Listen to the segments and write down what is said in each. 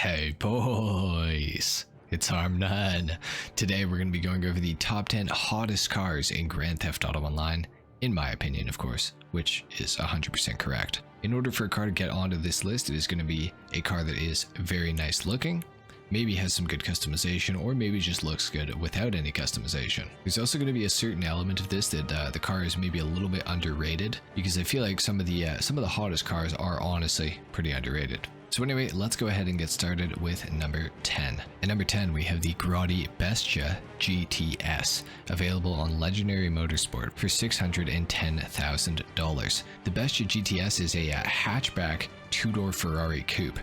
Hey boys, it's HarmNone. Today we're going to be going over the top 10 hottest cars in Grand Theft Auto Online, in my opinion of course, which is 100% correct. In order for a car to get onto this list, it is going to be a car that is very nice looking, maybe has some good customization, or maybe just looks good without any customization. There's also going to be a certain element of this that the car is maybe a little bit underrated, because I feel like some of the hottest cars are honestly pretty underrated. So anyway, let's go ahead and get started with number 10. At number 10, we have the Grotti BShK GTS, available on Legendary Motorsport for $610,000. The BShK GTS is a hatchback two-door Ferrari coupe,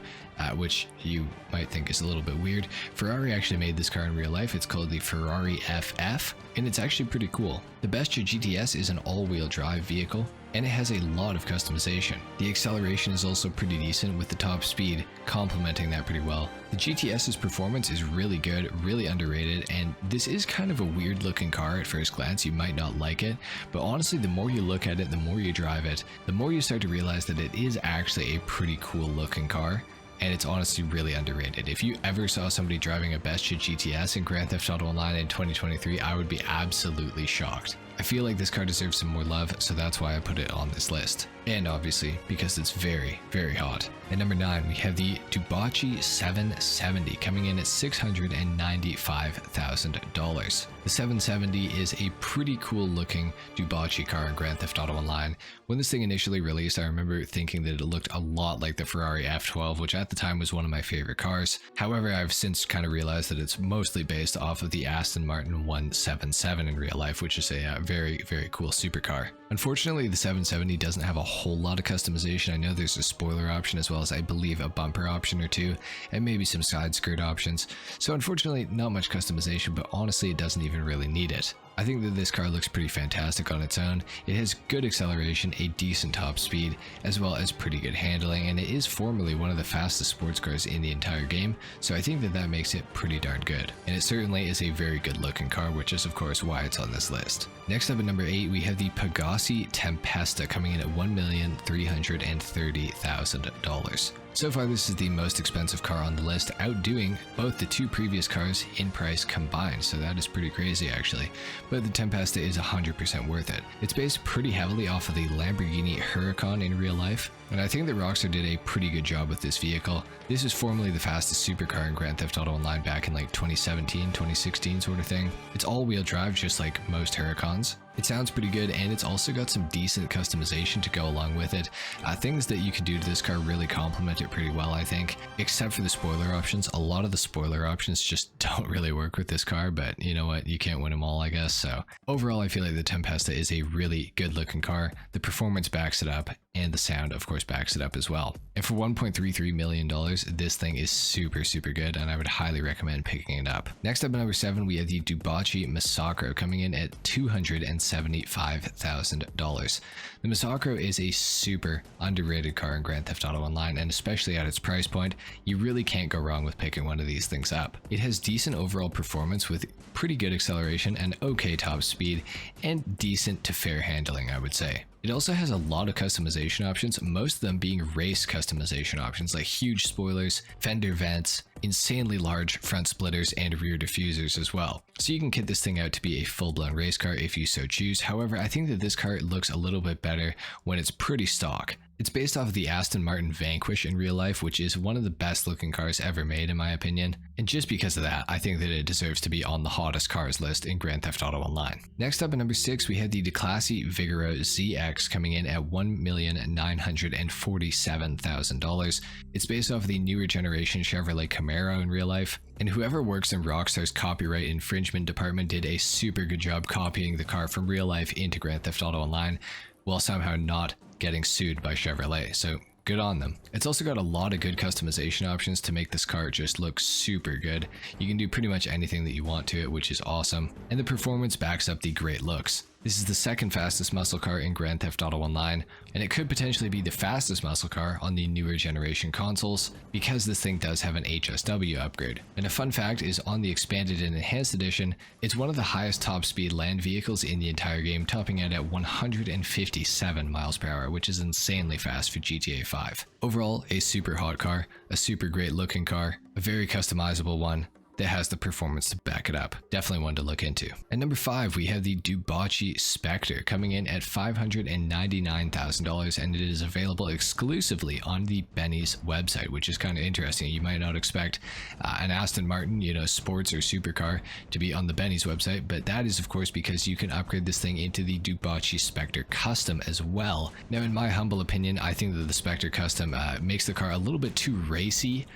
which you might think is a little bit weird. Ferrari actually made this car in real life. It's called the Ferrari FF, and it's actually pretty cool. The BShK GTS is an all-wheel drive vehicle, and it has a lot of customization. The acceleration is also pretty decent, with the top speed complementing that pretty well. The GTS's performance is really good, really underrated, and this is kind of a weird looking car at first glance. You might not like it, but honestly, the more you look at it, the more you drive it, the more you start to realize that it is actually a pretty cool looking car. And it's honestly really underrated. If you ever saw somebody driving a BShK GTS in Grand Theft Auto Online in 2023, I would be absolutely shocked. I feel like this car deserves some more love, so that's why I put it on this list. And obviously, because it's very, very hot. At number 9, we have the DUGG 770, coming in at $695,000. The 770 is a pretty cool looking DUGG car in Grand Theft Auto Online. When this thing initially released, I remember thinking that it looked a lot like the Ferrari F12, which at the time was one of my favorite cars. However, I've since kind of realized that it's mostly based off of the Aston Martin 177 in real life, which is a very, very cool supercar. Unfortunately, the 770 doesn't have a whole lot of customization. I know there's a spoiler option, as well as I believe a bumper option or two, and maybe some side skirt options. So unfortunately, not much customization, but honestly, it doesn't even really need it. I think that this car looks pretty fantastic on its own. It has good acceleration, a decent top speed, as well as pretty good handling, and it is formerly one of the fastest sports cars in the entire game, so I think that that makes it pretty darn good. And it certainly is a very good looking car, which is of course why it's on this list. Next up at number 8, we have the Pegassi Tempesta, coming in at $1,330,000. So far, this is the most expensive car on the list, outdoing both the two previous cars in price combined, so that is pretty crazy actually. But the Tempesta is 100% worth it. It's based pretty heavily off of the Lamborghini Huracan in real life, and I think that Rockstar did a pretty good job with this vehicle. This is formerly the fastest supercar in Grand Theft Auto Online back in like 2017, 2016 sort of thing. It's all-wheel drive just like most Huracans. It sounds pretty good, and it's also got some decent customization to go along with it. Things that you can do to this car really complement it pretty well, I think, except for the spoiler options. A lot of the spoiler options just don't really work with this car, but you know what, you can't win them all, I guess. So overall, I feel like the Tempesta is a really good looking car. The performance backs it up, and the sound of course backs it up as well. And for $1.33 million, this thing is super, super good, and I would highly recommend picking it up. Next up at number 7, we have the DUGG Massacro, coming in at $275,000. The Massacro is a super underrated car in Grand Theft Auto Online, and especially at its price point, you really can't go wrong with picking one of these things up. It has decent overall performance with pretty good acceleration and okay top speed, and decent to fair handling, I would say. It also has a lot of customization options, most of them being race customization options like huge spoilers, fender vents, insanely large front splitters, and rear diffusers as well. So you can kit this thing out to be a full-blown race car if you so choose. However, I think that this car looks a little bit better when it's pretty stock. It's based off of the Aston Martin Vanquish in real life, which is one of the best looking cars ever made in my opinion. And just because of that, I think that it deserves to be on the hottest cars list in Grand Theft Auto Online. Next up at number 6, we have the Declasse Vigoro ZX, coming in at $1,947,000. It's based off of the newer generation Chevrolet Camaro in real life, and whoever works in Rockstar's copyright infringement department did a super good job copying the car from real life into Grand Theft Auto Online, while somehow not getting sued by Chevrolet, so good on them. It's also got a lot of good customization options to make this car just look super good. You can do pretty much anything that you want to it, which is awesome, and the performance backs up the great looks. This is the second fastest muscle car in Grand Theft Auto Online, and it could potentially be the fastest muscle car on the newer generation consoles because this thing does have an HSW upgrade. And a fun fact is on the expanded and enhanced edition, it's one of the highest top speed land vehicles in the entire game, topping out at 157 miles per hour, which is insanely fast for GTA 5. Overall, a super hot car, a super great looking car, a very customizable one that has the performance to back it up. Definitely one to look into. At number 5, we have the DUGG Spectre coming in at $599,000, and it is available exclusively on the Benny's website, which is kind of interesting. You might not expect an Aston Martin, sports or supercar to be on the Benny's website, but that is of course because you can upgrade this thing into the DUGG Spectre Custom as well. Now, in my humble opinion, I think that the Spectre Custom makes the car a little bit too racy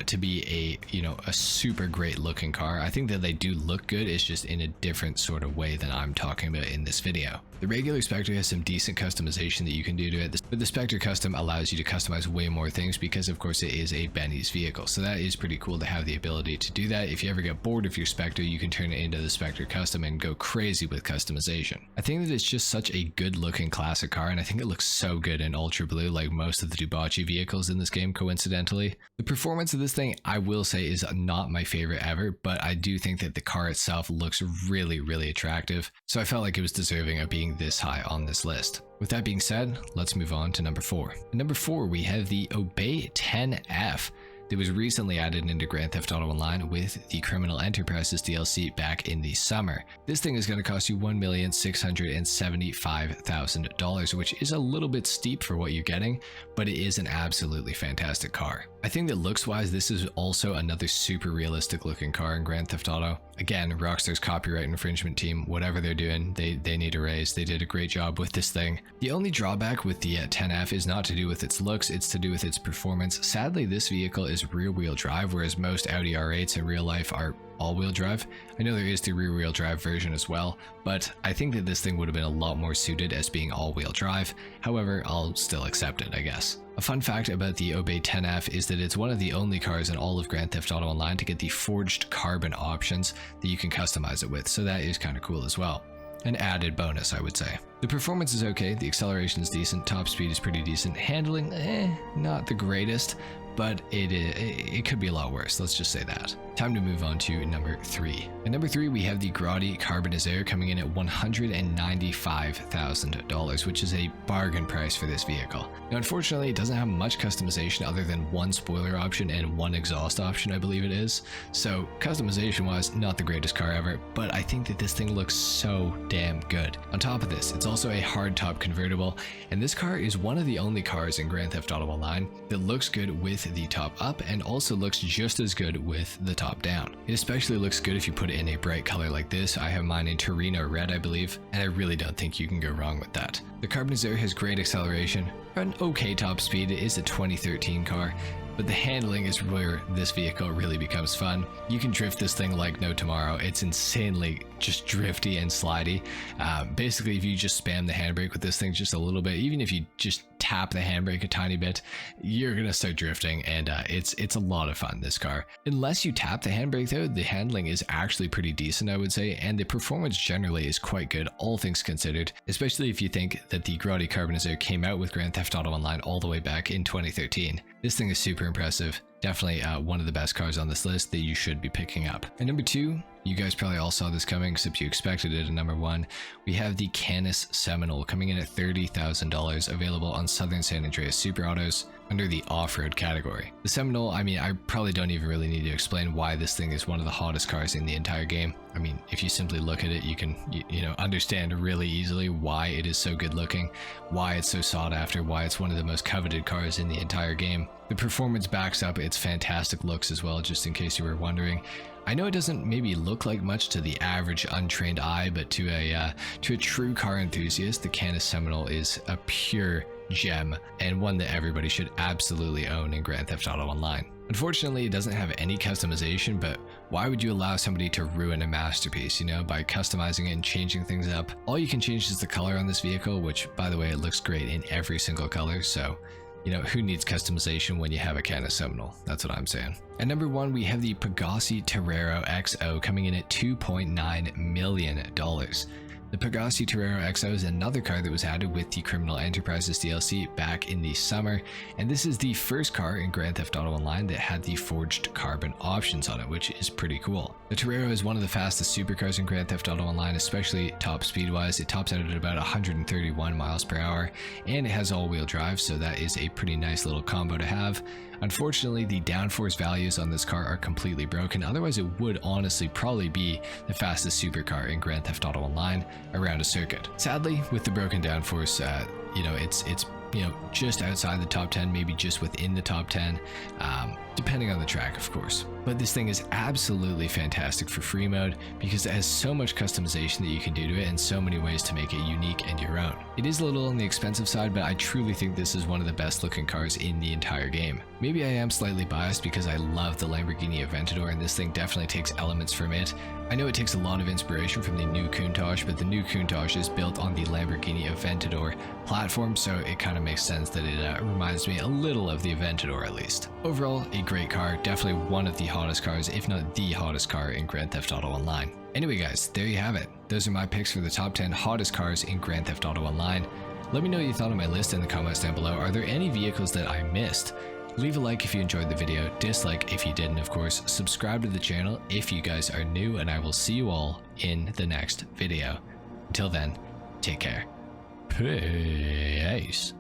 to be a super great looking car. I think that they do look good, it's just in a different sort of way than I'm talking about in this video. The regular Spectre has some decent customization that you can do to it, but the Spectre Custom allows you to customize way more things because of course it is a Benny's vehicle. So that is pretty cool to have the ability to do that. If you ever get bored of your Spectre, you can turn it into the Spectre Custom and go crazy with customization. I think that it's just such a good looking classic car, and I think it looks so good in Ultra Blue, like most of the DUGG vehicles in this game coincidentally. The performance of this thing, I will say, is not my favorite ever, but I do think that the car itself looks really, really attractive. So I felt like it was deserving of being this high on this list. With that being said, let's move on to number 4. At number 4, we have the Obey 10F. That was recently added into Grand Theft Auto Online with the Criminal Enterprises DLC back in the summer. This thing is going to cost you $1,675,000, which is a little bit steep for what you're getting, but it is an absolutely fantastic car. I think that looks-wise, this is also another super realistic looking car in Grand Theft Auto. Again, Rockstar's copyright infringement team, whatever they're doing, they need a raise. They did a great job with this thing. The only drawback with the 10F is not to do with its looks, it's to do with its performance. Sadly, this vehicle is rear-wheel drive, whereas most Audi R8s in real life are all-wheel drive. I know there is the rear-wheel drive version as well, but I think that this thing would have been a lot more suited as being all-wheel drive. However, I'll still accept it, I guess. A fun fact about the Obey 10F is that it's one of the only cars in all of Grand Theft Auto Online to get the forged carbon options that you can customize it with, so that is kind of cool as well. An added bonus, I would say. The performance is okay, the acceleration is decent, top speed is pretty decent, handling, not the greatest, but it could be a lot worse, let's just say that. Time to move on to number 3. At number 3, we have the Grotti Carbonizer coming in at $195,000, which is a bargain price for this vehicle. Now, unfortunately, it doesn't have much customization other than one spoiler option and one exhaust option, I believe it is. So, customization-wise, not the greatest car ever, but I think that this thing looks so damn good. On top of this, it's also a hardtop convertible, and this car is one of the only cars in Grand Theft Auto Online that looks good with the top up and also looks just as good with the top down. It especially looks good if you put it in a bright color like this. I have mine in Torino red, I believe, and I really don't think you can go wrong with that. The Carbonizer has great acceleration, an okay top speed. It is a 2013 car, but the handling is where this vehicle really becomes fun. You can drift this thing like no tomorrow. It's insanely just drifty and slidey. Basically, if you just spam the handbrake with this thing just a little bit, even if you just tap the handbrake a tiny bit, you're gonna start drifting, and it's a lot of fun, this car. Unless you tap the handbrake though, the handling is actually pretty decent, I would say, and the performance generally is quite good, all things considered, especially if you think that the Grotti Carbonizer came out with Grand Theft Auto Online all the way back in 2013. This thing is super impressive. Definitely one of the best cars on this list that you should be picking up. At number 2, you guys probably all saw this coming, except you expected it. At number 1, we have the Canis Seminole coming in at $30,000, available on Southern San Andreas Super Autos under the off-road category. The Seminole, I mean, I probably don't even really need to explain why this thing is one of the hottest cars in the entire game. I mean, if you simply look at it, you can understand really easily why it is so good looking, why it's so sought after, why it's one of the most coveted cars in the entire game. The performance backs up its fantastic looks as well, just in case you were wondering. I know it doesn't maybe look like much to the average untrained eye, but to a true car enthusiast, the Canis Seminole is a pure gem and one that everybody should absolutely own in Grand Theft Auto Online. Unfortunately, it doesn't have any customization, but why would you allow somebody to ruin a masterpiece, by customizing it and changing things up? All you can change is the color on this vehicle, which, by the way, it looks great in every single color, so who needs customization when you have a Canis Seminole? That's what I'm saying. At number 1, we have the Pegassi Torero XO coming in at $2.9 million. The Pegasi Torero XO is another car that was added with the Criminal Enterprises DLC back in the summer, and this is the first car in Grand Theft Auto Online that had the forged carbon options on it, which is pretty cool. The Torero is one of the fastest supercars in Grand Theft Auto Online, especially top speed wise. It tops out at about 131 miles per hour, and it has all-wheel drive, so that is a pretty nice little combo to have. Unfortunately, the downforce values on this car are completely broken, otherwise it would honestly probably be the fastest supercar in Grand Theft Auto Online around a circuit. Sadly, with the broken downforce, it's just outside the top 10, maybe just within the top 10, depending on the track, of course. But this thing is absolutely fantastic for free mode because it has so much customization that you can do to it and so many ways to make it unique and your own. It is a little on the expensive side, but I truly think this is one of the best looking cars in the entire game. Maybe I am slightly biased because I love the Lamborghini Aventador, and this thing definitely takes elements from it. I know it takes a lot of inspiration from the new Countach, but the new Countach is built on the Lamborghini Aventador platform, so it kind of makes sense that it reminds me a little of the Aventador at least. Overall, a great car, definitely one of the hottest cars, if not the hottest car in Grand Theft Auto Online. Anyway guys, there you have it. Those are my picks for the top 10 hottest cars in Grand Theft Auto Online. Let me know what you thought of my list in the comments down below. Are there any vehicles that I missed? Leave a like if you enjoyed the video, dislike if you didn't, of course. Subscribe to the channel if you guys are new, and I will see you all in the next video. Until then, take care. Peace.